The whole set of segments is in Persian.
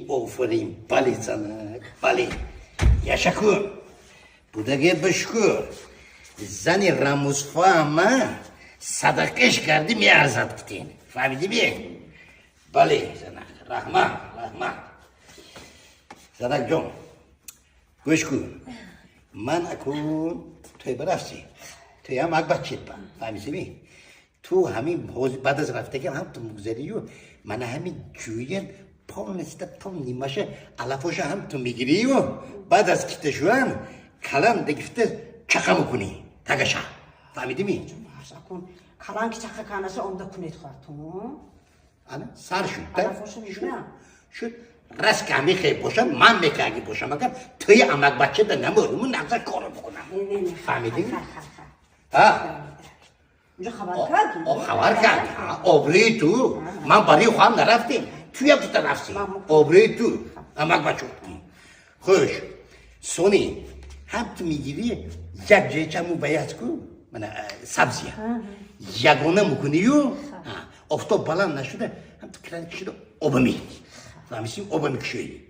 آفرین بله زنک بله yaşa kız bu da gel bışkır zani Ramuzfa ama sadakış kardı mi azat gittin fahmedi mi? Bale zanak rahman zanak jom goşku man akun توی برافتی توی هم اکبر چید با فهمیدی می تو همین بعد از رفته که هم تو مگذری و من همین جوین پول نسته پول نیماشه علفوشه هم تو میگیری و بعد از کیته شوان کلان دگفته چقا میکنی تگشا فهمیدی می کن کلان که چقا کانسه اونده کنید خواهد تو انا سر شد علفوشه میگنم شد راست که همی خیلی باشم من میگه باشم اگر توی امک بچه ده نمورمون نقصه کارو بکنم فهمیدی؟ اونجا خبر کردی؟ خبر کردی آبری تو من برای خواهم نرفتیم توی هم تو رفتی آبری تو امک بچه خوش سونی هم تو میگیری یک جای چمو باید کو من سبزیه یگانه میکنی و افتاب بلند نشده هم تو کرده کشیده آبه میگیری فهمیدیم آبه میکشیدی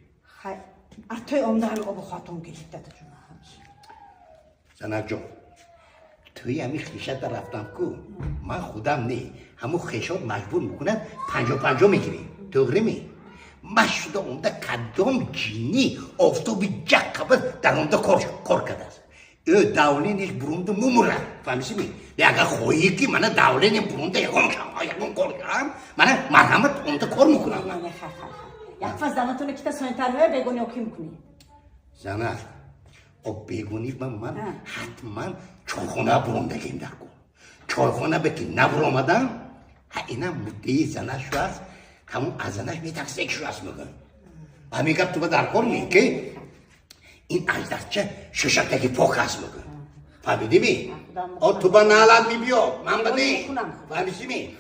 ارتای امده همه آب خواهتون گرید داده جونه زنک جان توی همین خیشت رفتم کو من خودم نه همون خیشات مجبور میکنن 50-50 میگیری دغری می مشهده اونده کدام جینی آفتابی جک کبد در اونده کار کرده است او داولینش برونده موموره فهمیدی می اگر خویی که من داولین برونده یکم کار کنم من مرحمت اونده کار میکنم یک فاز دانتونه که تا سوینتر بگونی اوکی میکنی زنک او بیگونی من حتما چایخونه برونده در کن چایخونه بکی نبر آمدم اینا مدهی زنش رو هست همون از زنش میترسه رو هست میگن همین گفت تو با در کار می که این اجدرچه ششکتگی پاک هست میگن فهمیدی می؟ تو با نالت می بیا من بده فهمیدی می؟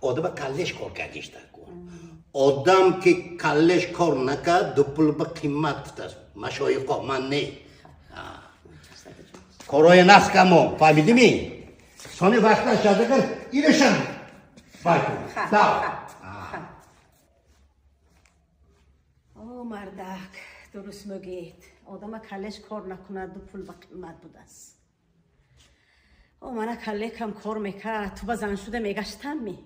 آدم کلش کار کردیش در کن آدم که کلش کار نکرد دو پول با قیمت دست مشایقا من نه کارای نفس کمو فهمیدی می؟ سانی وقتا شده کر ایرشن باید کن او مردک درست میگید آدم کلش کار نکنه دو پول با قیمت بوده است او من کله کم کار میکرد تو با زن شده میگشتم می